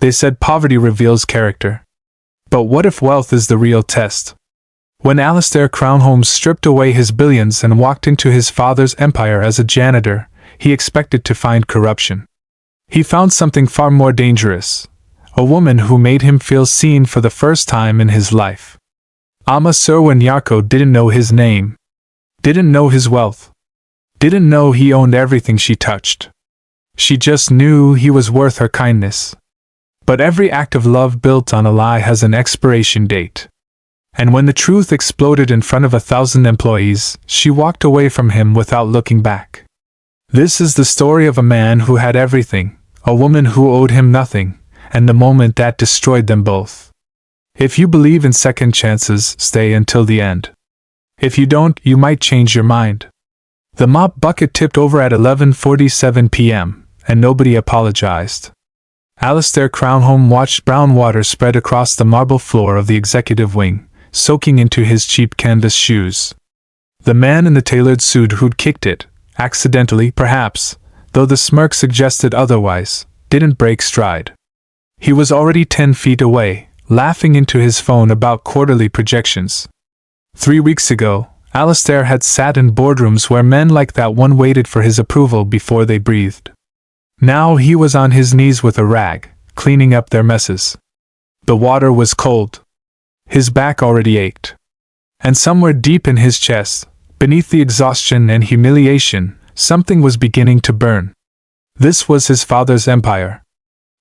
They said poverty reveals character. But what if wealth is the real test? When Alistair Crownholm stripped away his billions and walked into his father's empire as a janitor, he expected to find corruption. He found something far more dangerous. A woman who made him feel seen for the first time in his life. Ama Serwin Yarko didn't know his name. Didn't know his wealth. Didn't know he owned everything she touched. She just knew he was worth her kindness. But every act of love built on a lie has an expiration date. And when the truth exploded in front of 1,000 employees, she walked away from him without looking back. This is the story of a man who had everything, a woman who owed him nothing, and the moment that destroyed them both. If you believe in second chances, stay until the end. If you don't, you might change your mind. The mop bucket tipped over at 11:47 p.m., and nobody apologized. Alistair Crownholm watched brown water spread across the marble floor of the executive wing, soaking into his cheap canvas shoes. The man in the tailored suit who'd kicked it, accidentally perhaps, though the smirk suggested otherwise, didn't break stride. He was already 10 feet away, laughing into his phone about quarterly projections. 3 weeks ago, Alistair had sat in boardrooms where men like that one waited for his approval before they breathed. Now he was on his knees with a rag, cleaning up their messes. The water was cold. His back already ached. And somewhere deep in his chest, beneath the exhaustion and humiliation, something was beginning to burn. This was his father's empire.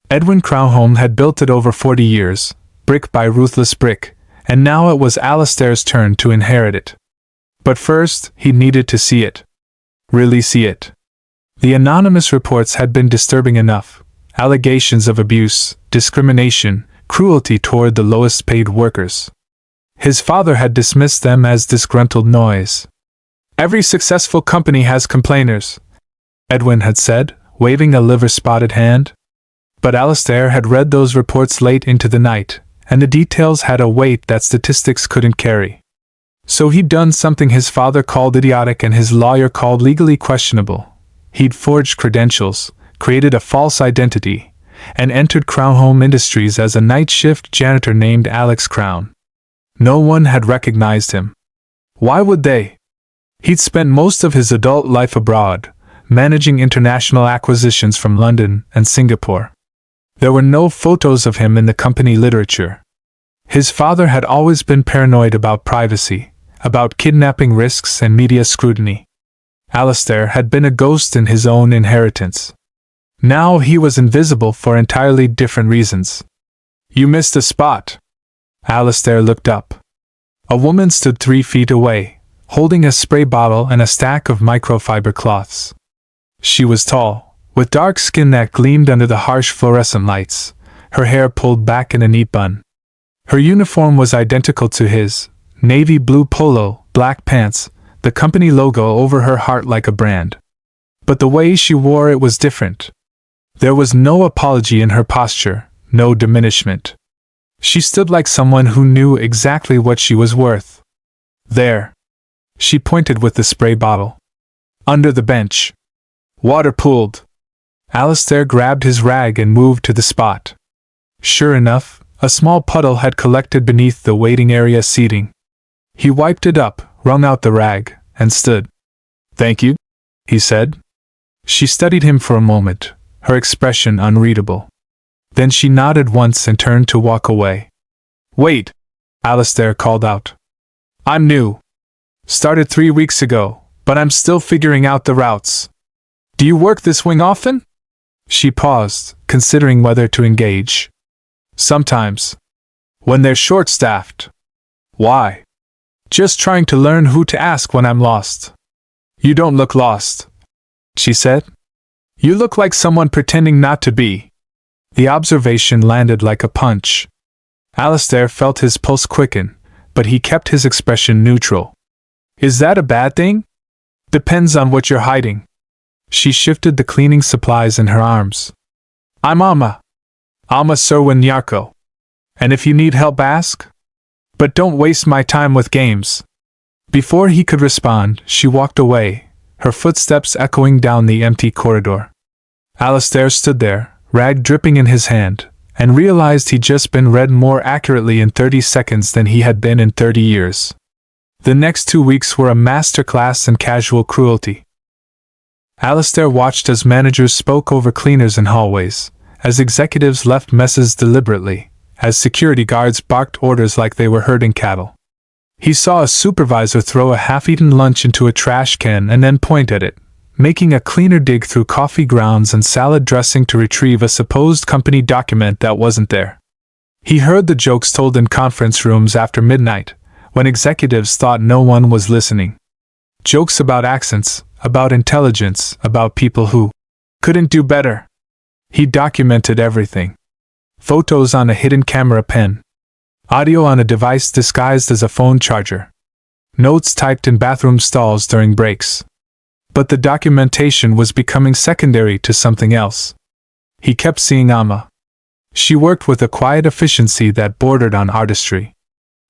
Edwin Crownholm had built it over 40 years, brick by ruthless brick, and now it was Alistair's turn to inherit it. But first, he needed to see it. Really see it. The anonymous reports had been disturbing enough. Allegations of abuse, discrimination, cruelty toward the lowest paid workers. His father had dismissed them as disgruntled noise. Every successful company has complainers, Edwin had said, waving a liver-spotted hand. But Alistair had read those reports late into the night, and the details had a weight that statistics couldn't carry. So he'd done something his father called idiotic and his lawyer called legally questionable. He'd forged credentials, created a false identity, and entered Crownholm Industries as a night shift janitor named Alex Crown. No one had recognized him. Why would they? He'd spent most of his adult life abroad, managing international acquisitions from London and Singapore. There were no photos of him in the company literature. His father had always been paranoid about privacy, about kidnapping risks and media scrutiny. Alistair had been a ghost in his own inheritance. Now he was invisible for entirely different reasons. You missed a spot. Alistair looked up. A woman stood 3 feet away, holding a spray bottle and a stack of microfiber cloths. She was tall, with dark skin that gleamed under the harsh fluorescent lights, her hair pulled back in a neat bun. Her uniform was identical to his, navy blue polo, black pants, the company logo over her heart like a brand. But the way she wore it was different. There was no apology in her posture, no diminishment. She stood like someone who knew exactly what she was worth. There. She pointed with the spray bottle. Under the bench. Water pooled. Alistair grabbed his rag and moved to the spot. Sure enough, a small puddle had collected beneath the waiting area seating. He wiped it up, wrung out the rag, and stood. Thank you, he said. She studied him for a moment, her expression unreadable. Then she nodded once and turned to walk away. Wait, Alistair called out. I'm new. Started 3 weeks ago, but I'm still figuring out the routes. Do you work this wing often? She paused, considering whether to engage. Sometimes. When they're short-staffed. Why? Just trying to learn who to ask when I'm lost. You don't look lost, she said. You look like someone pretending not to be. The observation landed like a punch. Alistair felt his pulse quicken, but he kept his expression neutral. Is that a bad thing? Depends on what you're hiding. She shifted the cleaning supplies in her arms. I'm Ama Serwin Yarko. And if you need help, ask. But don't waste my time with games. Before he could respond, she walked away, her footsteps echoing down the empty corridor. Alistair stood there, rag dripping in his hand, and realized he'd just been read more accurately in 30 seconds than he had been in 30 years. The next 2 weeks were a masterclass in casual cruelty. Alistair watched as managers spoke over cleaners in hallways, as executives left messes deliberately, as security guards barked orders like they were herding cattle. He saw a supervisor throw a half-eaten lunch into a trash can and then point at it, making a cleaner dig through coffee grounds and salad dressing to retrieve a supposed company document that wasn't there. He heard the jokes told in conference rooms after midnight, when executives thought no one was listening. Jokes about accents, about intelligence, about people who couldn't do better. He documented everything. Photos on a hidden camera pen. Audio on a device disguised as a phone charger. Notes typed in bathroom stalls during breaks. But the documentation was becoming secondary to something else. He kept seeing Amma. She worked with a quiet efficiency that bordered on artistry.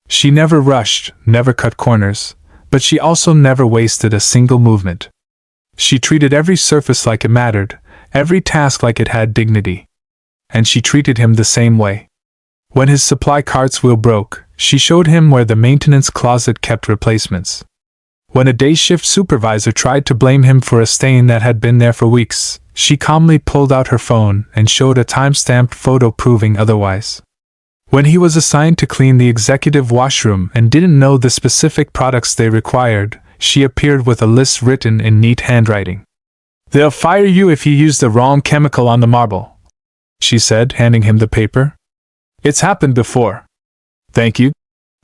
She never rushed, never cut corners, but she also never wasted a single movement. She treated every surface like it mattered, every task like it had dignity. And she treated him the same way. When his supply cart's wheel broke, she showed him where the maintenance closet kept replacements. When a day shift supervisor tried to blame him for a stain that had been there for weeks, she calmly pulled out her phone and showed a time-stamped photo proving otherwise. When he was assigned to clean the executive washroom and didn't know the specific products they required, she appeared with a list written in neat handwriting. "They'll fire you if you use the wrong chemical on the marble," she said, handing him the paper. "It's happened before." "Thank you,"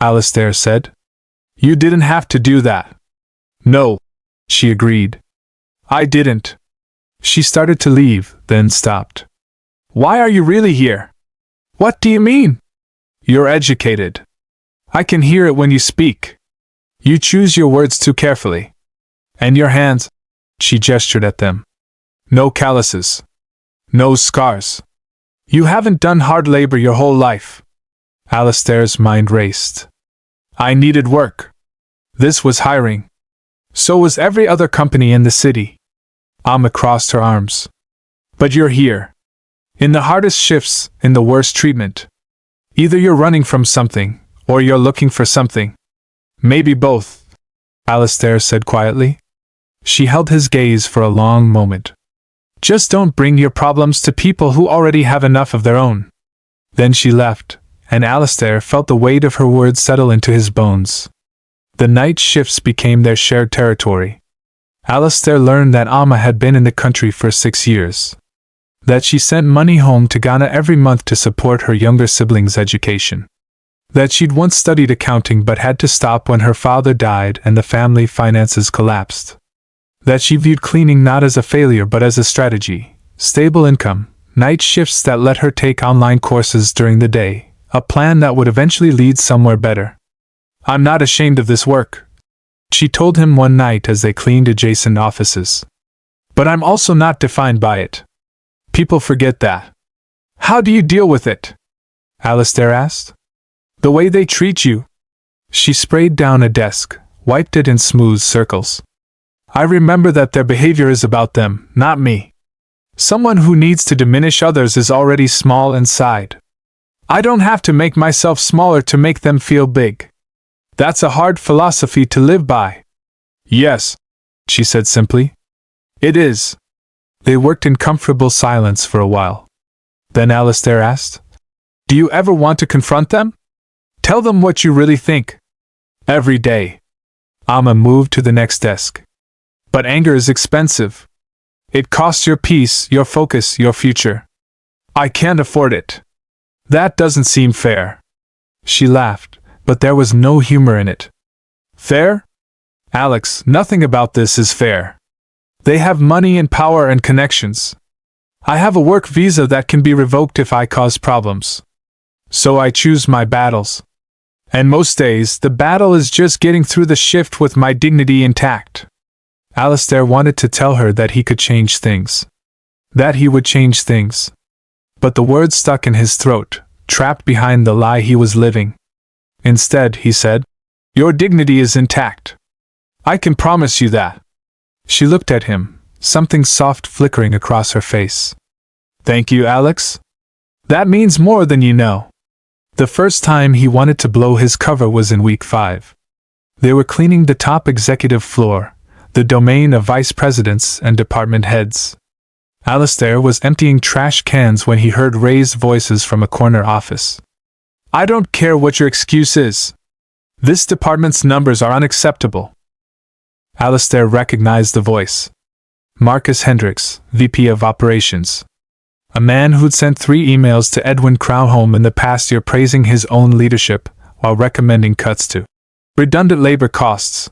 Alistair said. "You didn't have to do that." "No," she agreed. "I didn't." She started to leave, then stopped. "Why are you really here?" "What do you mean?" "You're educated. I can hear it when you speak. You choose your words too carefully. And your hands," she gestured at them. "No calluses. No scars. You haven't done hard labor your whole life." Alistair's mind raced. "I needed work. This was hiring. So was every other company in the city." Amma crossed her arms. "But you're here. In the hardest shifts, in the worst treatment. Either you're running from something, or you're looking for something. Maybe both," Alistair said quietly. She held his gaze for a long moment. "Just don't bring your problems to people who already have enough of their own." Then she left, and Alistair felt the weight of her words settle into his bones. The night shifts became their shared territory. Alistair learned that Amma had been in the country for 6 years. That she sent money home to Ghana every month to support her younger siblings' education. That she'd once studied accounting but had to stop when her father died and the family finances collapsed. That she viewed cleaning not as a failure but as a strategy, stable income, night shifts that let her take online courses during the day, a plan that would eventually lead somewhere better. "I'm not ashamed of this work," she told him one night as they cleaned adjacent offices. "But I'm also not defined by it. People forget that." "How do you deal with it?" Alistair asked. "The way they treat you." She sprayed down a desk, wiped it in smooth circles. "I remember that their behavior is about them, not me. Someone who needs to diminish others is already small inside. I don't have to make myself smaller to make them feel big. That's a hard philosophy to live by." "Yes," she said simply. "It is." They worked in comfortable silence for a while. Then Alistair asked, "Do you ever want to confront them? Tell them what you really think?" "Every day." Amma moved to the next desk. "But anger is expensive. It costs your peace, your focus, your future. I can't afford it." "That doesn't seem fair." She laughed, but there was no humor in it. "Fair? Alex, nothing about this is fair. They have money and power and connections. I have a work visa that can be revoked if I cause problems. So I choose my battles. And most days, the battle is just getting through the shift with my dignity intact." Alistair wanted to tell her that he could change things. That he would change things. But the words stuck in his throat, trapped behind the lie he was living. Instead, he said, "Your dignity is intact. I can promise you that." She looked at him, something soft flickering across her face. "Thank you, Alex. That means more than you know. The first time he wanted to blow his cover was in week 5. They were cleaning the top executive floor, the domain of vice presidents and department heads. Alistair was emptying trash cans when he heard raised voices from a corner office. I don't care what your excuse is. This department's numbers are unacceptable. Alistair recognized the voice. Marcus Hendricks, VP of Operations. A man who'd sent 3 emails to Edwin Crownholm in the past year praising his own leadership, while recommending cuts to redundant labor costs.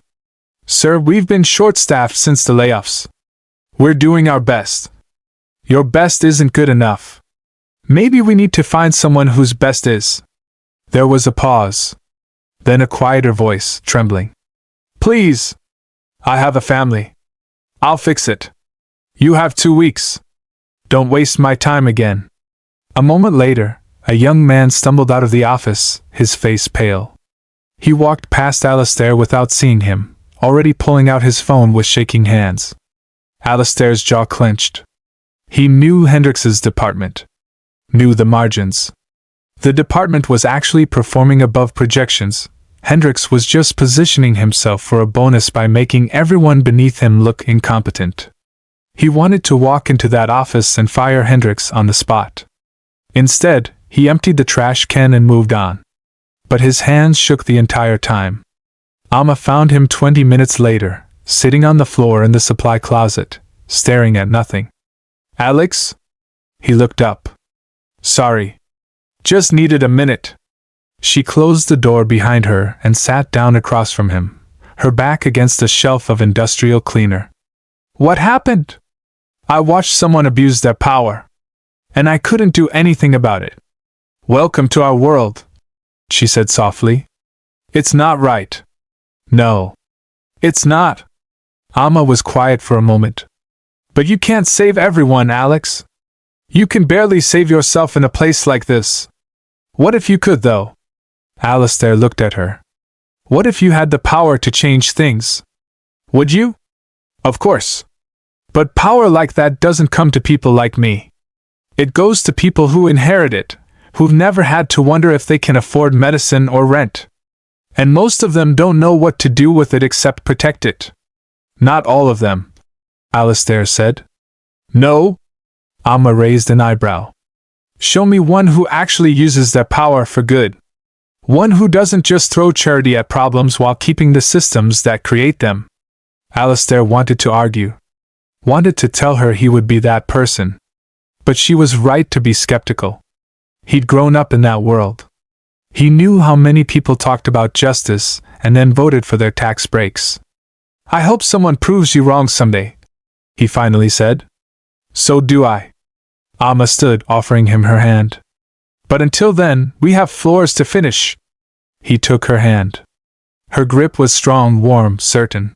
Sir, we've been short-staffed since the layoffs. We're doing our best. Your best isn't good enough. Maybe we need to find someone whose best is. There was a pause. Then a quieter voice, trembling. Please. I have a family. I'll fix it. You have 2 weeks. Don't waste my time again. A moment later, a young man stumbled out of the office, his face pale. He walked past Alistair without seeing him, already pulling out his phone with shaking hands. Alistair's jaw clenched. He knew Hendricks's department. Knew the margins. The department was actually performing above projections. Hendricks was just positioning himself for a bonus by making everyone beneath him look incompetent. He wanted to walk into that office and fire Hendricks on the spot. Instead, he emptied the trash can and moved on. But his hands shook the entire time. Amma found him 20 minutes later, sitting on the floor in the supply closet, staring at nothing. Alex? He looked up. Sorry. Just needed a minute. She closed the door behind her and sat down across from him, her back against a shelf of industrial cleaner. What happened? I watched someone abuse their power. And I couldn't do anything about it. Welcome to our world, she said softly. It's not right. No. It's not. Amma was quiet for a moment. But you can't save everyone, Alex. You can barely save yourself in a place like this. What if you could, though? Alistair looked at her. What if you had the power to change things? Would you? Of course. But power like that doesn't come to people like me. It goes to people who inherit it, who've never had to wonder if they can afford medicine or rent. And most of them don't know what to do with it except protect it. Not all of them, Alistair said. No? Amma raised an eyebrow. Show me one who actually uses their power for good. One who doesn't just throw charity at problems while keeping the systems that create them. Alistair wanted to argue. Wanted to tell her he would be that person. But she was right to be skeptical. He'd grown up in that world. He knew how many people talked about justice and then voted for their tax breaks. I hope someone proves you wrong someday, he finally said. So do I. Amma stood, offering him her hand. But until then, we have floors to finish. He took her hand. Her grip was strong, warm, certain.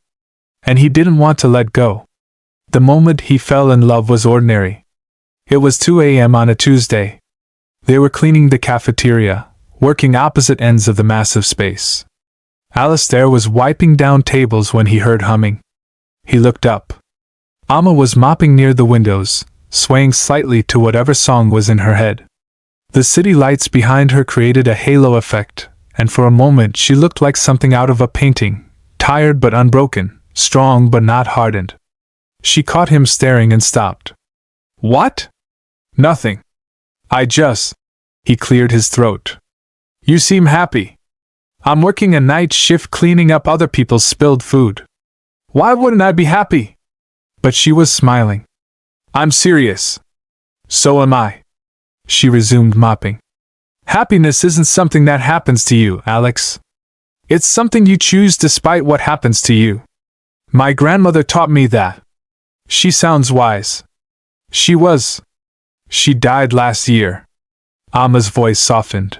And he didn't want to let go. The moment he fell in love was ordinary. It was 2 a.m. on a Tuesday. They were cleaning the cafeteria, working opposite ends of the massive space. Alistair was wiping down tables when he heard humming. He looked up. Amma was mopping near the windows, swaying slightly to whatever song was in her head. The city lights behind her created a halo effect, and for a moment she looked like something out of a painting, tired but unbroken, strong but not hardened. She caught him staring and stopped. What? Nothing. He cleared his throat. You seem happy. I'm working a night shift cleaning up other people's spilled food. Why wouldn't I be happy? But she was smiling. I'm serious. So am I. She resumed mopping. Happiness isn't something that happens to you, Alex. It's something you choose despite what happens to you. My grandmother taught me that. She sounds wise. She died last year. Amma's voice softened.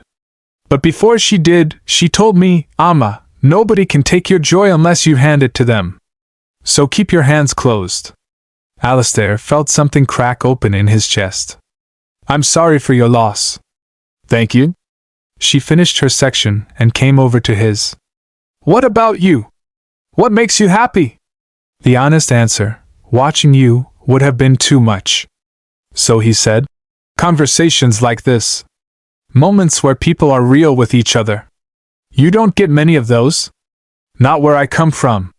But before she did, she told me, Amma, nobody can take your joy unless you hand it to them. So keep your hands closed. Alistair felt something crack open in his chest. I'm sorry for your loss. Thank you. She finished her section and came over to his. What about you? What makes you happy? The honest answer, watching you, would have been too much. So he said, Conversations like this. Moments where people are real with each other. You don't get many of those. Not where I come from.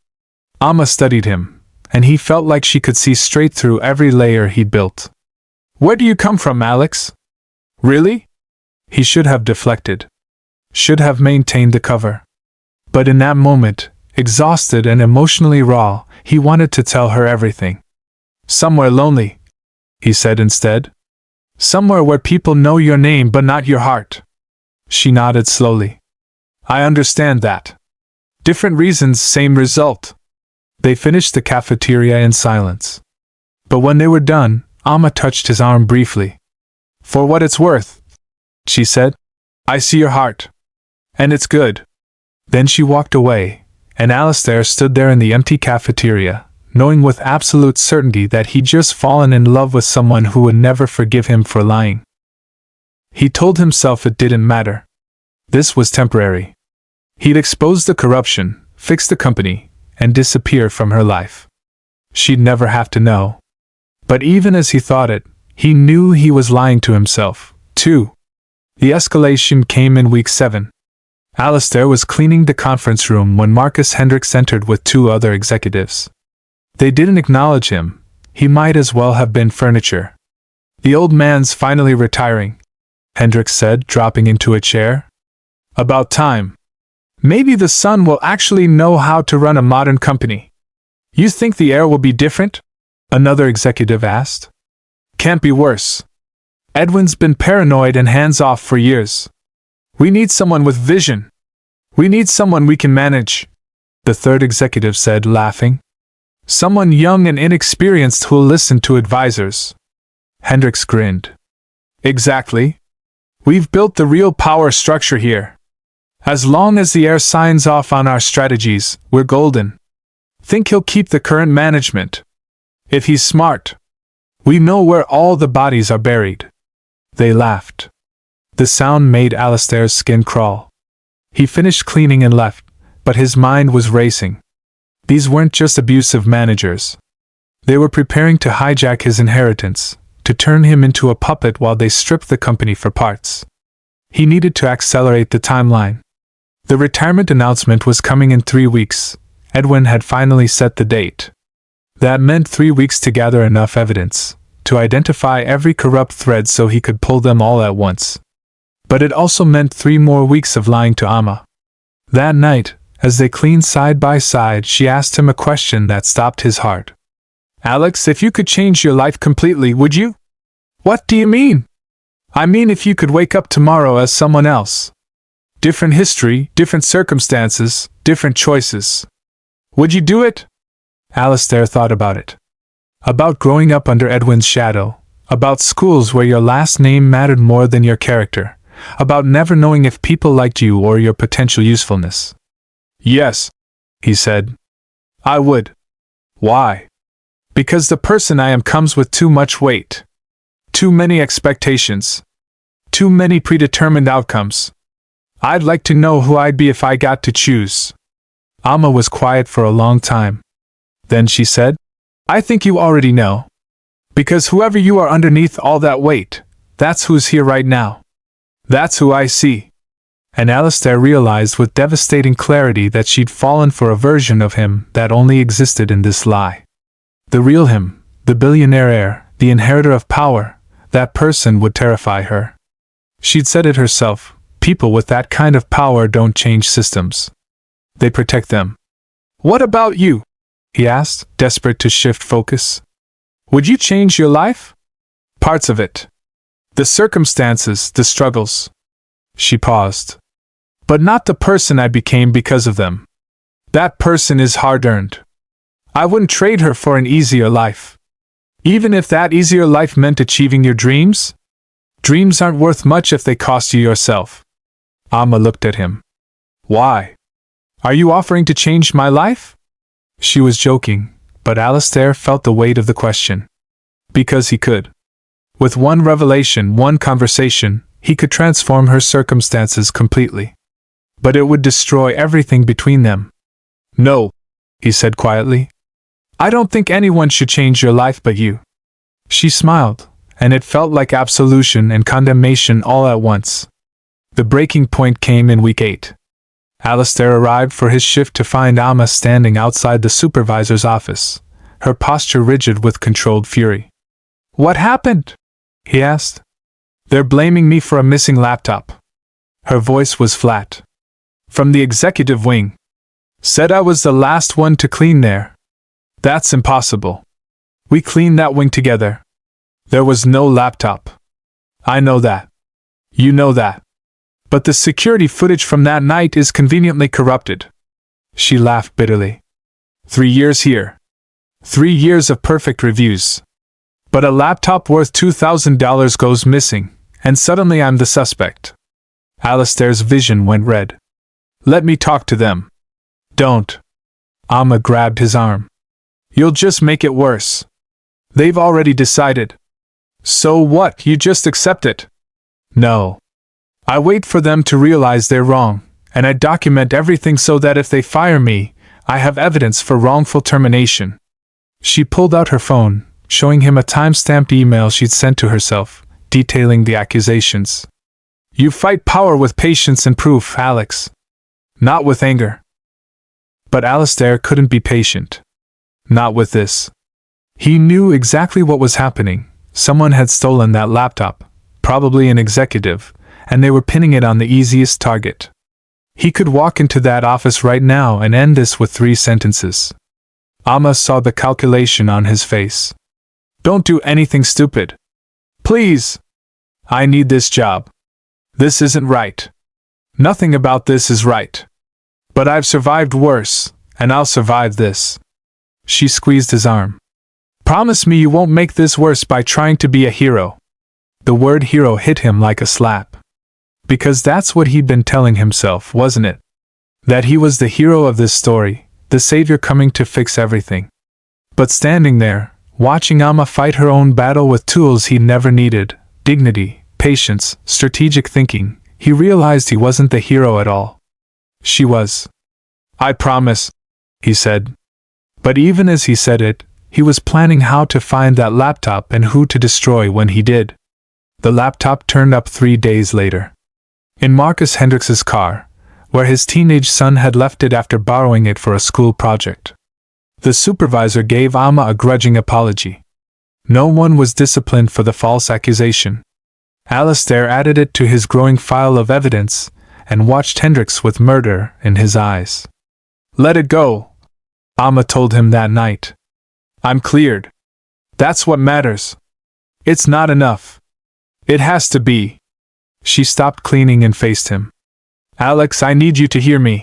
Amma studied him, and he felt like she could see straight through every layer he'd built. Where do you come from, Alex? Really? He should have deflected. Should have maintained the cover. But in that moment, exhausted and emotionally raw, he wanted to tell her everything. Somewhere lonely, he said instead. Somewhere where people know your name but not your heart. She nodded slowly. I understand that. Different reasons, same result. They finished the cafeteria in silence. But when they were done, Amma touched his arm briefly. For what it's worth, she said, I see your heart. And it's good. Then she walked away, and Alistair stood there in the empty cafeteria, knowing with absolute certainty that he'd just fallen in love with someone who would never forgive him for lying. He told himself it didn't matter. This was temporary. He'd expose the corruption, fix the company, and disappear from her life. She'd never have to know. But even as he thought it, he knew he was lying to himself, too. The escalation came in week 7. Alistair was cleaning the conference room when Marcus Hendricks entered with 2 other executives. They didn't acknowledge him. He might as well have been furniture. The old man's finally retiring, Hendricks said, dropping into a chair. About time. Maybe the son will actually know how to run a modern company. You think the heir will be different? Another executive asked. Can't be worse. Edwin's been paranoid and hands-off for years. We need someone with vision. We need someone we can manage, the third executive said, laughing. Someone young and inexperienced who'll listen to advisors. Hendricks grinned. Exactly. We've built the real power structure here. As long as the heir signs off on our strategies, we're golden. Think he'll keep the current management. If he's smart. We know where all the bodies are buried. They laughed. The sound made Alistair's skin crawl. He finished cleaning and left, but his mind was racing. These weren't just abusive managers. They were preparing to hijack his inheritance, to turn him into a puppet while they stripped the company for parts. He needed to accelerate the timeline. The retirement announcement was coming in 3 weeks. Edwin had finally set the date. That meant 3 weeks to gather enough evidence, to identify every corrupt thread so he could pull them all at once. But it also meant 3 more weeks of lying to Amma. That night, as they cleaned side by side, she asked him a question that stopped his heart. Alex, if you could change your life completely, would you? What do you mean? I mean if you could wake up tomorrow as someone else. Different history, different circumstances, different choices. Would you do it? Alistair thought about it. About growing up under Edwin's shadow, about schools where your last name mattered more than your character, about never knowing if people liked you or your potential usefulness. Yes, he said. I would. Why? Because the person I am comes with too much weight. Too many expectations. Too many predetermined outcomes. I'd like to know who I'd be if I got to choose. Amma was quiet for a long time. Then she said, I think you already know. Because whoever you are underneath all that weight, that's who's here right now. That's who I see. And Alistair realized with devastating clarity that she'd fallen for a version of him that only existed in this lie. The real him, the billionaire heir, the inheritor of power, that person would terrify her. She'd said it herself, people with that kind of power don't change systems. They protect them. What about you? He asked, desperate to shift focus. Would you change your life? Parts of it. The circumstances, the struggles. She paused. But not the person I became because of them. That person is hard-earned. I wouldn't trade her for an easier life. Even if that easier life meant achieving your dreams? Dreams aren't worth much if they cost you yourself. Amma looked at him. Why? Are you offering to change my life? She was joking, but Alistair felt the weight of the question. Because he could. With one revelation, one conversation, he could transform her circumstances completely. But it would destroy everything between them. No, he said quietly. I don't think anyone should change your life but you. She smiled, and it felt like absolution and condemnation all at once. The breaking point came in week 8. Alistair arrived for his shift to find Amma standing outside the supervisor's office, her posture rigid with controlled fury. "What happened?" he asked. "They're blaming me for a missing laptop." Her voice was flat. "From the executive wing. Said I was the last one to clean there." "That's impossible. We cleaned that wing together. There was no laptop." "I know that. You know that. But the security footage from that night is conveniently corrupted." She laughed bitterly. 3 years here. 3 years of perfect reviews. But a laptop worth $2,000 goes missing, and suddenly I'm the suspect. Alistair's vision went red. "Let me talk to them." "Don't." Amma grabbed his arm. "You'll just make it worse. They've already decided." "So what, you just accept it?" "No. I wait for them to realize they're wrong, and I document everything so that if they fire me, I have evidence for wrongful termination." She pulled out her phone, showing him a time-stamped email she'd sent to herself, detailing the accusations. "You fight power with patience and proof, Alex. Not with anger." But Alistair couldn't be patient. Not with this. He knew exactly what was happening. Someone had stolen that laptop, probably an executive, and they were pinning it on the easiest target. He could walk into that office right now and end this with 3 sentences. Amma saw the calculation on his face. "Don't do anything stupid. Please. I need this job. This isn't right. Nothing about this is right. But I've survived worse, and I'll survive this." She squeezed his arm. "Promise me you won't make this worse by trying to be a hero." The word hero hit him like a slap. Because that's what he'd been telling himself, wasn't it? That he was the hero of this story, the savior coming to fix everything. But standing there, watching Amma fight her own battle with tools he'd never needed, dignity, patience, strategic thinking, he realized he wasn't the hero at all. She was. "I promise," he said. But even as he said it, he was planning how to find that laptop and who to destroy when he did. The laptop turned up 3 days later. In Marcus Hendricks's car, where his teenage son had left it after borrowing it for a school project. The supervisor gave Amma a grudging apology. No one was disciplined for the false accusation. Alistair added it to his growing file of evidence, and watched Hendricks with murder in his eyes. "Let it go," Amma told him that night. "I'm cleared. That's what matters. It's not enough. It has to be." She stopped cleaning and faced him. "Alex, I need you to hear me.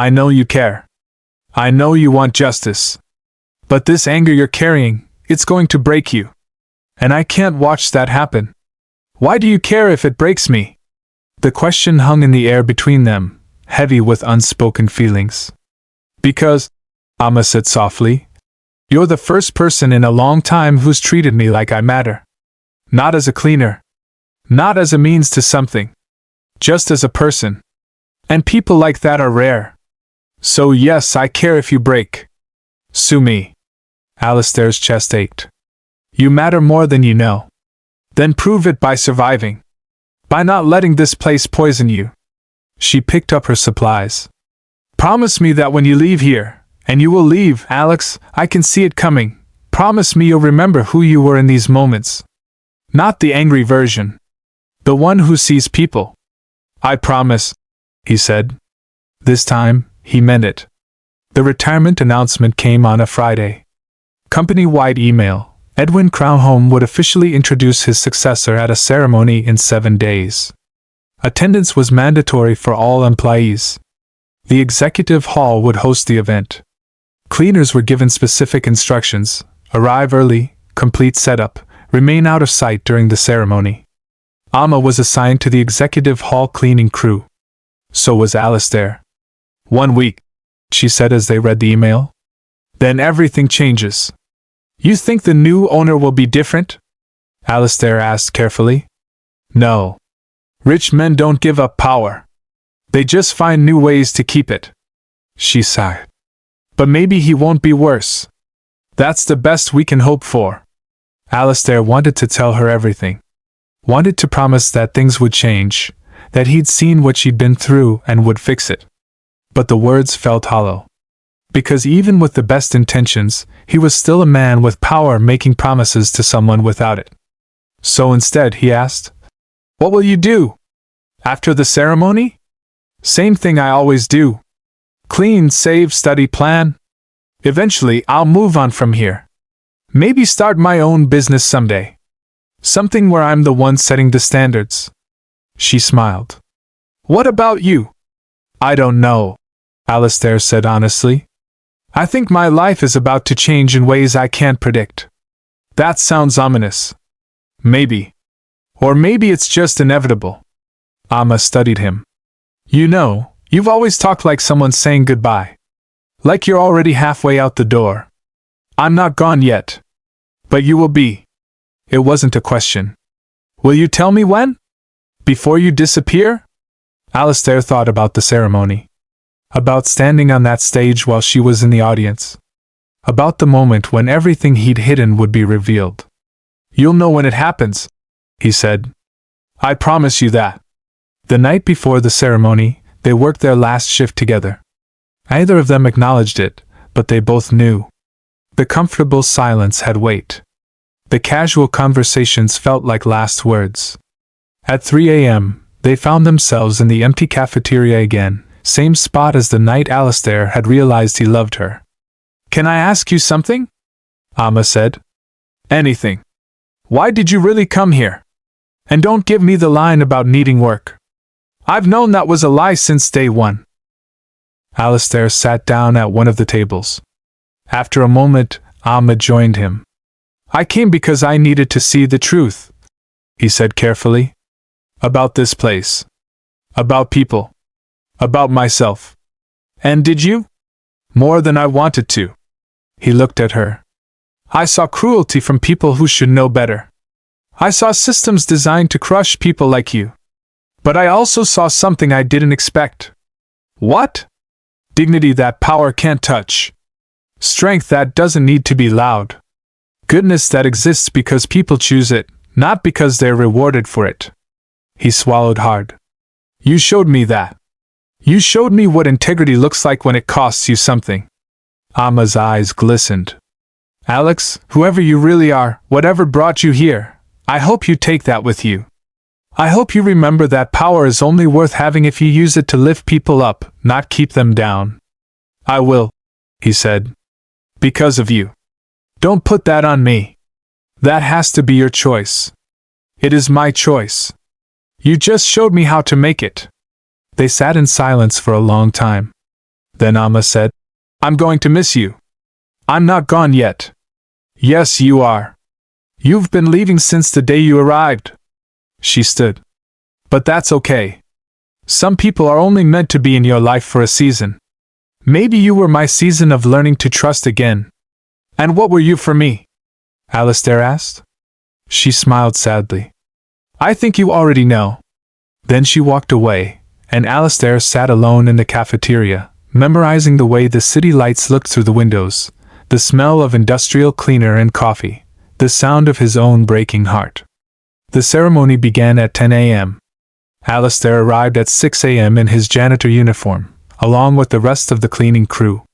I know you care. I know you want justice. But this anger you're carrying, it's going to break you. And I can't watch that happen. Why do you care if it breaks me?" The question hung in the air between them, heavy with unspoken feelings. "Because," Amma said softly, "you're the first person in a long time who's treated me like I matter. Not as a cleaner. Not as a means to something. Just as a person. And people like that are rare. So yes, I care if you break. Sue me." Alistair's chest ached. "You matter more than you know. Then prove it by surviving. By not letting this place poison you." She picked up her supplies. "Promise me that when you leave here, and you will leave, Alex, I can see it coming. Promise me you'll remember who you were in these moments. Not the angry version. The one who sees people." "I promise," he said. This time, he meant it. The retirement announcement came on a Friday. Company-wide email: Edwin Crownholm would officially introduce his successor at a ceremony in 7 days. Attendance was mandatory for all employees. The executive hall would host the event. Cleaners were given specific instructions: arrive early, complete setup, remain out of sight during the ceremony. Amma was assigned to the executive hall cleaning crew. So was Alistair. 1 week, she said as they read the email. Then everything changes. "You think the new owner will be different?" Alistair asked carefully. "No. Rich men don't give up power. They just find new ways to keep it." She sighed. "But maybe he won't be worse. That's the best we can hope for." Alistair wanted to tell her everything. Wanted to promise that things would change, that he'd seen what she'd been through and would fix it. But the words felt hollow. Because even with the best intentions, he was still a man with power making promises to someone without it. So instead he asked, "What will you do? After the ceremony?" "Same thing I always do. Clean, save, study, plan. Eventually I'll move on from here. Maybe start my own business someday. Something where I'm the one setting the standards." She smiled. "What about you?" "I don't know," Alistair said honestly. "I think my life is about to change in ways I can't predict." "That sounds ominous." "Maybe. Or maybe it's just inevitable." Amma studied him. "You know, you've always talked like someone saying goodbye. Like you're already halfway out the door. I'm not gone yet. But you will be." It wasn't a question. "Will you tell me when? Before you disappear?" Alistair thought about the ceremony. About standing on that stage while she was in the audience. About the moment when everything he'd hidden would be revealed. "You'll know when it happens," he said. "I promise you that." The night before the ceremony, they worked their last shift together. Neither of them acknowledged it, but they both knew. The comfortable silence had weight. The casual conversations felt like last words. At 3 a.m., they found themselves in the empty cafeteria again, same spot as the night Alistair had realized he loved her. "Can I ask you something?" Amma said. "Anything. Why did you really come here? And don't give me the line about needing work. I've known that was a lie since day one." Alistair sat down at one of the tables. After a moment, Amma joined him. "I came because I needed to see the truth," he said carefully. "About this place. About people. About myself." "And did you?" "More than I wanted to." He looked at her. "I saw cruelty from people who should know better. I saw systems designed to crush people like you. But I also saw something I didn't expect." "What?" "Dignity that power can't touch. Strength that doesn't need to be loud. Goodness that exists because people choose it, not because they're rewarded for it." He swallowed hard. "You showed me that. You showed me what integrity looks like when it costs you something." Amma's eyes glistened. "Alex, whoever you really are, whatever brought you here, I hope you take that with you. I hope you remember that power is only worth having if you use it to lift people up, not keep them down." "I will," he said. "Because of you. Don't put that on me. That has to be your choice. It is my choice. You just showed me how to make it." They sat in silence for a long time. Then Amma said, "I'm going to miss you. I'm not gone yet." "Yes, you are. You've been leaving since the day you arrived." She stood. "But that's okay. Some people are only meant to be in your life for a season. Maybe you were my season of learning to trust again." "And what were you for me?" Alistair asked. She smiled sadly. "I think you already know." Then she walked away, and Alistair sat alone in the cafeteria, memorizing the way the city lights looked through the windows, the smell of industrial cleaner and coffee, the sound of his own breaking heart. The ceremony began at 10 a.m. Alistair arrived at 6 a.m. in his janitor uniform, along with the rest of the cleaning crew.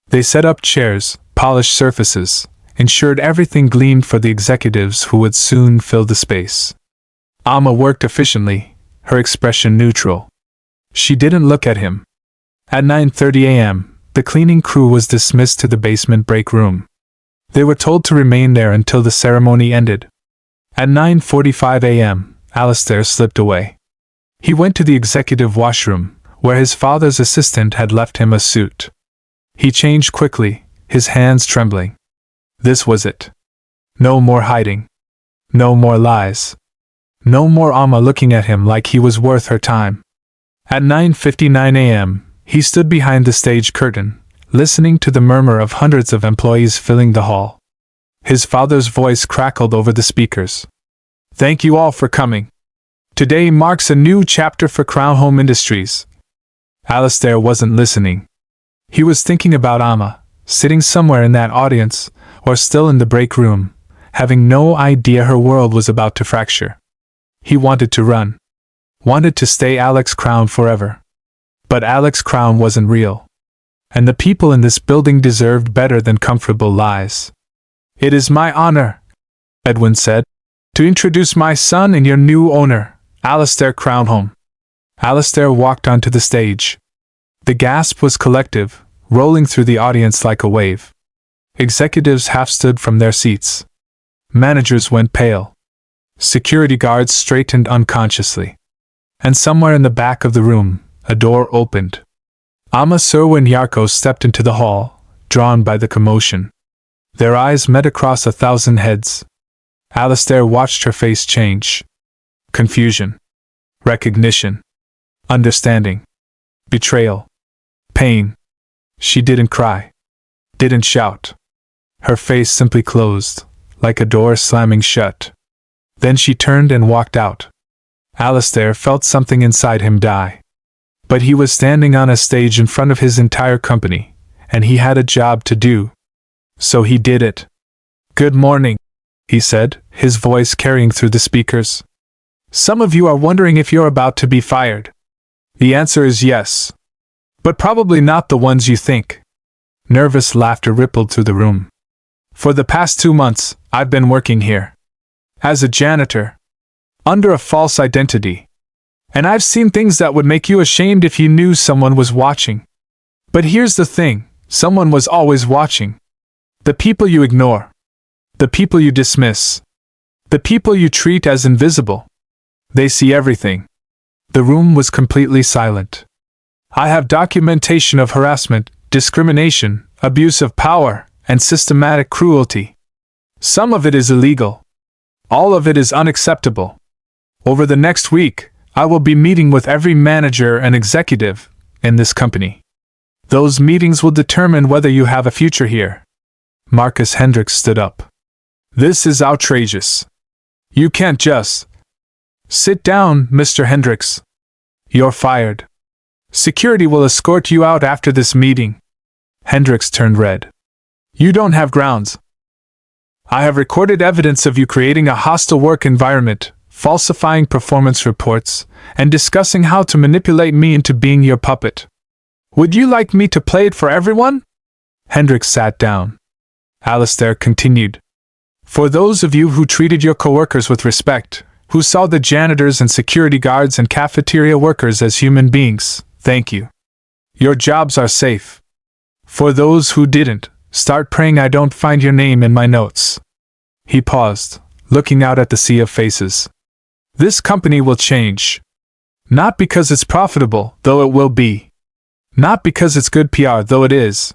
They set up chairs, polished surfaces, ensured everything gleamed for the executives who would soon fill the space. Amma worked efficiently, her expression neutral. She didn't look at him. At 9:30 a.m., the cleaning crew was dismissed to the basement break room. They were told to remain there until the ceremony ended. At 9:45 a.m., Alistair slipped away. He went to the executive washroom, where his father's assistant had left him a suit. He changed quickly, his hands trembling. This was it. No more hiding. No more lies. No more Amma looking at him like he was worth her time. At 9:59 a.m., he stood behind the stage curtain, listening to the murmur of hundreds of employees filling the hall. His father's voice crackled over the speakers. "Thank you all for coming. Today marks a new chapter for Crownholm Industries." Alistair wasn't listening. He was thinking about Amma, sitting somewhere in that audience, or still in the break room, having no idea her world was about to fracture. He wanted to run. Wanted to stay Alex Crown forever. But Alex Crown wasn't real. And the people in this building deserved better than comfortable lies. "It is my honor," Edwin said, "to introduce my son and your new owner, Alistair Crownholm." Alistair walked onto the stage. The gasp was collective, rolling through the audience like a wave. Executives half stood from their seats. Managers went pale. Security guards straightened unconsciously. And somewhere in the back of the room, a door opened. Amma Serwin Yarko stepped into the hall, drawn by the commotion. Their eyes met across 1,000 heads. Alistair watched her face change. Confusion. Recognition. Understanding. Betrayal. Pain. She didn't cry. Didn't shout. Her face simply closed, like a door slamming shut. Then she turned and walked out. Alistair felt something inside him die. But he was standing on a stage in front of his entire company, and he had a job to do. So he did it. "Good morning," he said, his voice carrying through the speakers. "Some of you are wondering if you're about to be fired. The answer is yes. But probably not the ones you think." Nervous laughter rippled through the room. "For the past 2 months, I've been working here. As a janitor. Under a false identity. And I've seen things that would make you ashamed if you knew someone was watching. But here's the thing, someone was always watching. The people you ignore. The people you dismiss. The people you treat as invisible. They see everything." The room was completely silent. "I have documentation of harassment, discrimination, abuse of power, and systematic cruelty. Some of it is illegal. All of it is unacceptable. Over the next week, I will be meeting with every manager and executive in this company. Those meetings will determine whether you have a future here." Marcus Hendricks stood up. "This is outrageous. You can't just—" "Sit down, Mr. Hendricks. You're fired. Security will escort you out after this meeting." Hendricks turned red. "You don't have grounds. I have recorded evidence of you creating a hostile work environment, falsifying performance reports, and discussing how to manipulate me into being your puppet. Would you like me to play it for everyone?" Hendricks sat down. Alistair continued. "For those of you who treated your coworkers with respect, who saw the janitors and security guards and cafeteria workers as human beings, thank you. Your jobs are safe. For those who didn't, start praying I don't find your name in my notes." He paused, looking out at the sea of faces. "This company will change. Not because it's profitable, though it will be. Not because it's good PR, though it is.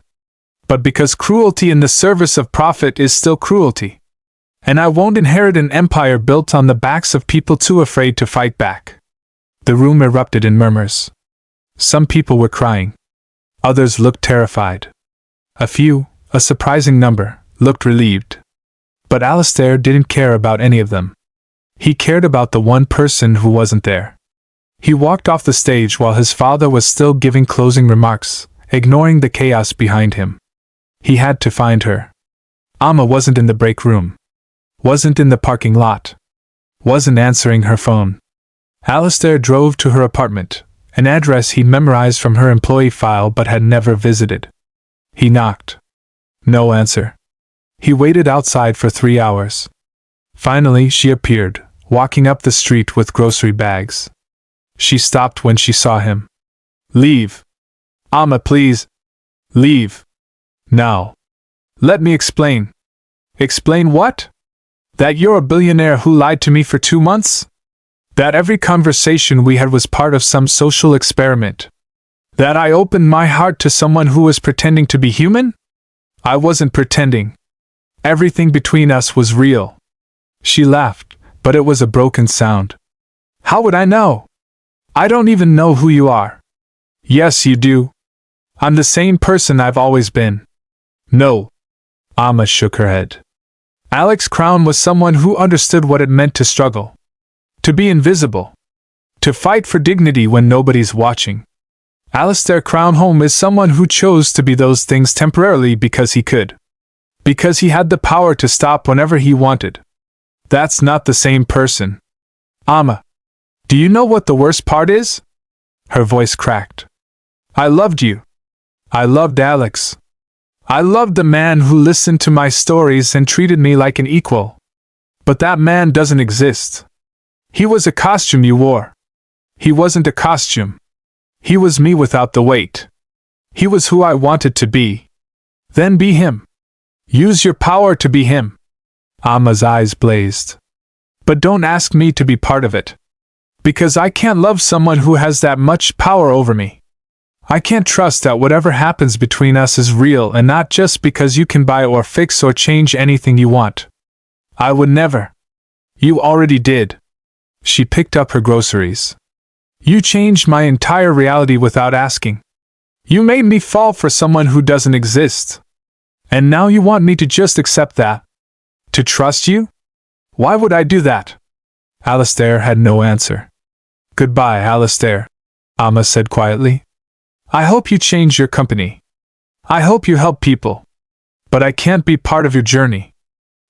But because cruelty in the service of profit is still cruelty. And I won't inherit an empire built on the backs of people too afraid to fight back." The room erupted in murmurs. Some people were crying. Others looked terrified. A few, a surprising number, looked relieved. But Alistair didn't care about any of them. He cared about the one person who wasn't there. He walked off the stage while his father was still giving closing remarks, ignoring the chaos behind him. He had to find her. Amma wasn't in the break room. Wasn't in the parking lot. Wasn't answering her phone. Alistair drove to her apartment, an address he'd memorized from her employee file but had never visited. He knocked. No answer. He waited outside for 3 hours. Finally, she appeared, walking up the street with grocery bags. She stopped when she saw him. "Leave. Amma, please. Leave. Now. Let me explain." "Explain what?" "That you're a billionaire who lied to me for 2 months? That every conversation we had was part of some social experiment? That I opened my heart to someone who was pretending to be human? I wasn't pretending. Everything between us was real." She laughed, but it was a broken sound. "How would I know? I don't even know who you are." "Yes, you do. I'm the same person I've always been." "No." Amma shook her head. Alex Crown was someone who understood what it meant to struggle. To be invisible. To fight for dignity when nobody's watching. Alistair Crownholm is someone who chose to be those things temporarily because he could. Because he had the power to stop whenever he wanted. That's not the same person. Amma, do you know what the worst part is? Her voice cracked. I loved you. I loved Alex. I loved the man who listened to my stories and treated me like an equal. But that man doesn't exist. He was a costume you wore. He wasn't a costume. He was me without the weight. He was who I wanted to be. Then be him. Use your power to be him. Amma's eyes blazed. But don't ask me to be part of it. Because I can't love someone who has that much power over me. I can't trust that whatever happens between us is real and not just because you can buy or fix or change anything you want. I would never. You already did. She picked up her groceries. You changed my entire reality without asking. You made me fall for someone who doesn't exist. And now you want me to just accept that? To trust you? Why would I do that? Alistair had no answer. Goodbye, Alistair, Amma said quietly. I hope you change your company. I hope you help people. But I can't be part of your journey.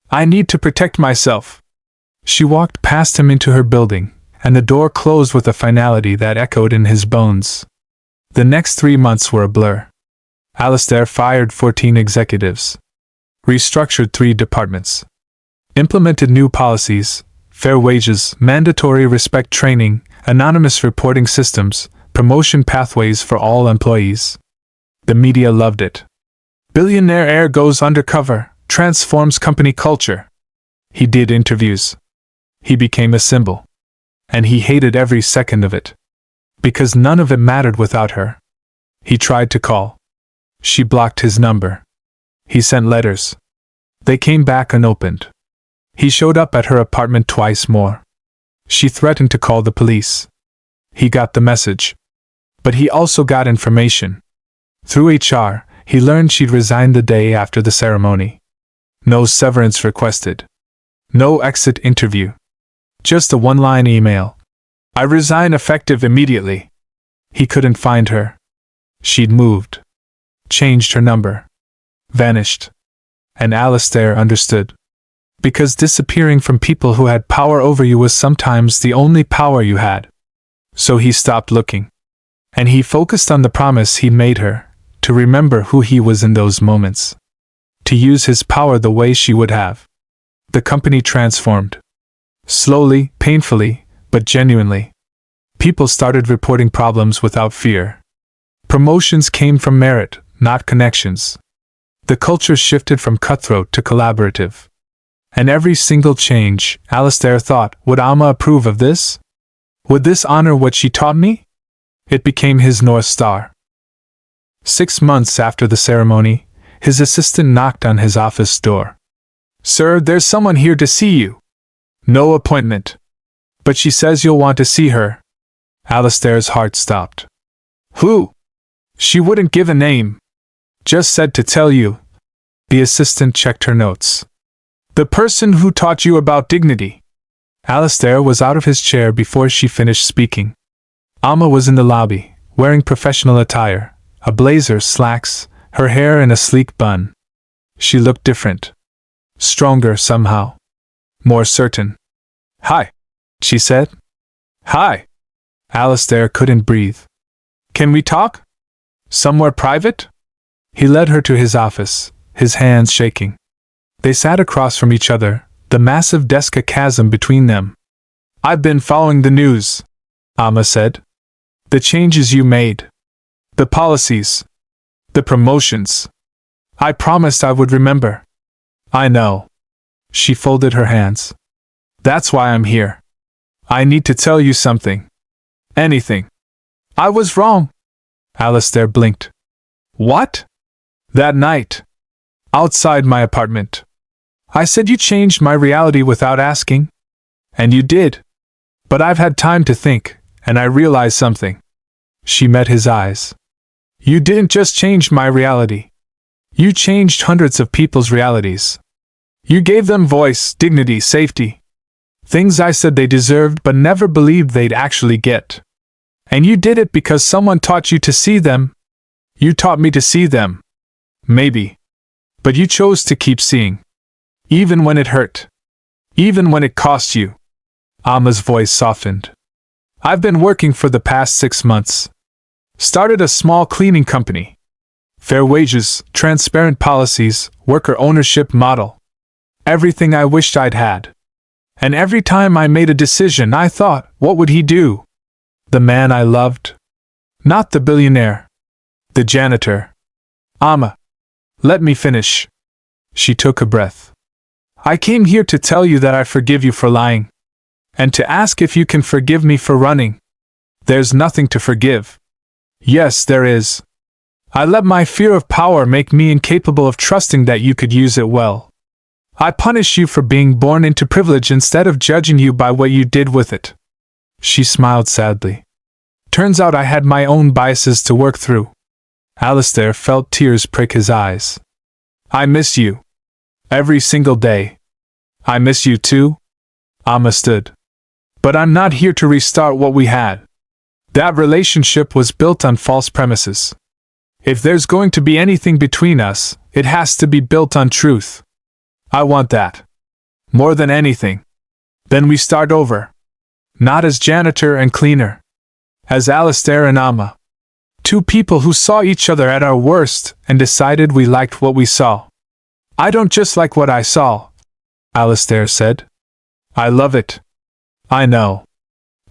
I need to protect myself. She walked past him into her building, and the door closed with a finality that echoed in his bones. The next 3 months were a blur. Alistair fired 14 executives, restructured 3 departments, implemented new policies, fair wages, mandatory respect training, anonymous reporting systems, promotion pathways for all employees. The media loved it. Billionaire heir goes undercover, transforms company culture. He did interviews. He became a symbol. And he hated every second of it. Because none of it mattered without her. He tried to call. She blocked his number. He sent letters. They came back unopened. He showed up at her apartment twice more. She threatened to call the police. He got the message. But he also got information. Through HR, he learned she'd resigned the day after the ceremony. No severance requested. No exit interview. Just a one-line email. I resign effective immediately. He couldn't find her. She'd moved. Changed her number. Vanished. And Alistair understood. Because disappearing from people who had power over you was sometimes the only power you had. So he stopped looking. And he focused on the promise he made her, to remember who he was in those moments. To use his power the way she would have. The company transformed. Slowly, painfully, but genuinely. People started reporting problems without fear. Promotions came from merit, not connections. The culture shifted from cutthroat to collaborative. And every single change, Alistair thought, would Amma approve of this? Would this honor what she taught me? It became his North Star. 6 months after the ceremony, his assistant knocked on his office door. Sir, there's someone here to see you. No appointment. But she says you'll want to see her. Alistair's heart stopped. Who? She wouldn't give a name. Just said to tell you. The assistant checked her notes. The person who taught you about dignity. Alistair was out of his chair before she finished speaking. Amma was in the lobby, wearing professional attire, a blazer, slacks, her hair in a sleek bun. She looked different. Stronger somehow. More certain. Hi, she said. Hi. Alistair couldn't breathe. Can we talk? Somewhere private? He led her to his office, his hands shaking. They sat across from each other, the massive desk a chasm between them. I've been following the news, Amma said. The changes you made. The policies. The promotions. I promised I would remember. I know. She folded her hands. That's why I'm here. I need to tell you something. Anything. I was wrong. Alistair blinked. What? That night. Outside my apartment. I said you changed my reality without asking. And you did. But I've had time to think, and I realized something. She met his eyes. You didn't just change my reality. You changed hundreds of people's realities. You gave them voice, dignity, safety. Things I said they deserved but never believed they'd actually get. And you did it because someone taught you to see them. You taught me to see them. Maybe. But you chose to keep seeing. Even when it hurt. Even when it cost you. Amma's voice softened. I've been working for the past 6 months. Started a small cleaning company. Fair wages, transparent policies, worker ownership model. Everything I wished I'd had. And every time I made a decision I thought, what would he do? The man I loved? Not the billionaire. The janitor. Amma. Let me finish. She took a breath. I came here to tell you that I forgive you for lying. And to ask if you can forgive me for running. There's nothing to forgive. Yes, there is. I let my fear of power make me incapable of trusting that you could use it well. I punish you for being born into privilege instead of judging you by what you did with it. She smiled sadly. Turns out I had my own biases to work through. Alistair felt tears prick his eyes. I miss you. Every single day. I miss you too. Amma stood. But I'm not here to restart what we had. That relationship was built on false premises. If there's going to be anything between us, it has to be built on truth. I want that. More than anything. Then we start over. Not as janitor and cleaner. As Alistair and Amma. 2 people who saw each other at our worst and decided we liked what we saw. I don't just like what I saw, Alistair said. I love it. I know.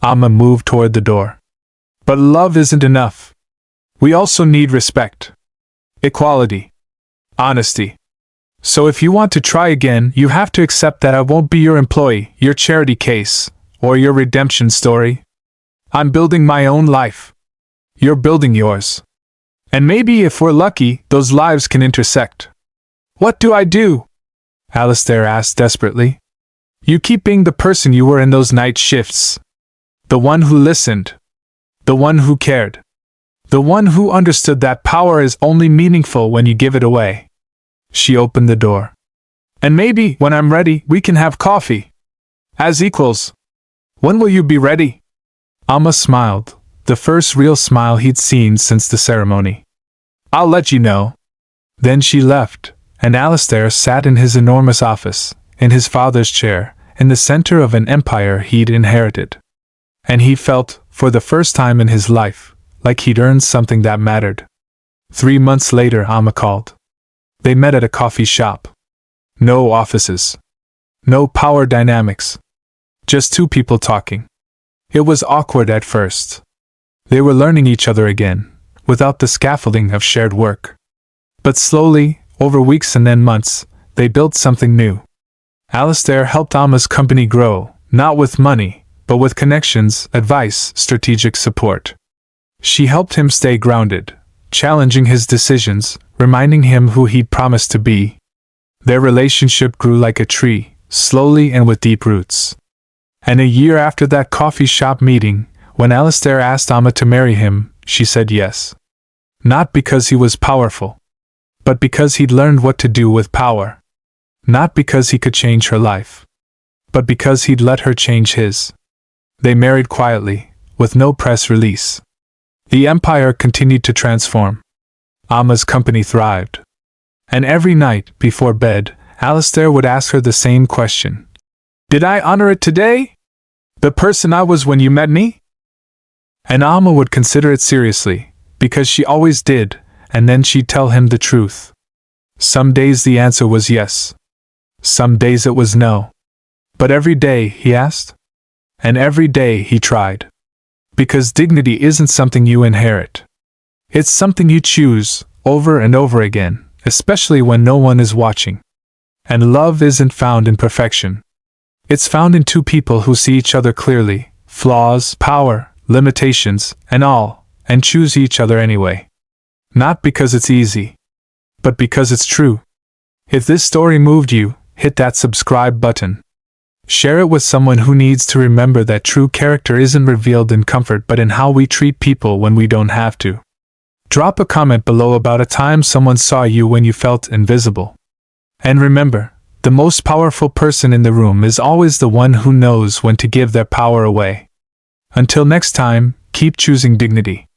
Amma moved toward the door. But love isn't enough. We also need respect. Equality. Honesty. So if you want to try again, you have to accept that I won't be your employee, your charity case, or your redemption story. I'm building my own life. You're building yours. And maybe if we're lucky, those lives can intersect. What do I do? Alistair asked desperately. You keep being the person you were in those night shifts. The one who listened. The one who cared. The one who understood that power is only meaningful when you give it away. She opened the door. And maybe, when I'm ready, we can have coffee. As equals. When will you be ready? Amma smiled, the first real smile he'd seen since the ceremony. I'll let you know. Then she left, and Alistair sat in his enormous office, in his father's chair, in the center of an empire he'd inherited. And he felt, for the first time in his life, like he'd earned something that mattered. 3 months later, Amma called. They met at a coffee shop. No offices. No power dynamics. Just 2 people talking. It was awkward at first. They were learning each other again, without the scaffolding of shared work. But slowly, over weeks and then months, they built something new. Alistair helped Amma's company grow, not with money, but with connections, advice, strategic support. She helped him stay grounded, challenging his decisions, reminding him who he'd promised to be. Their relationship grew like a tree, slowly and with deep roots. And a year after that coffee shop meeting, when Alistair asked Amma to marry him, she said yes. Not because he was powerful, but because he'd learned what to do with power. Not because he could change her life, but because he'd let her change his. They married quietly, with no press release. The empire continued to transform. Amma's company thrived. And every night, before bed, Alistair would ask her the same question. Did I honor it today? The person I was when you met me? And Amma would consider it seriously, because she always did, and then she'd tell him the truth. Some days the answer was yes. Some days it was no. But every day, he asked? And every day he tried. Because dignity isn't something you inherit. It's something you choose, over and over again, especially when no one is watching. And love isn't found in perfection. It's found in 2 people who see each other clearly, flaws, power, limitations, and all, and choose each other anyway. Not because it's easy, but because it's true. If this story moved you, hit that subscribe button. Share it with someone who needs to remember that true character isn't revealed in comfort but in how we treat people when we don't have to. Drop a comment below about a time someone saw you when you felt invisible. And remember, the most powerful person in the room is always the one who knows when to give their power away. Until next time, keep choosing dignity.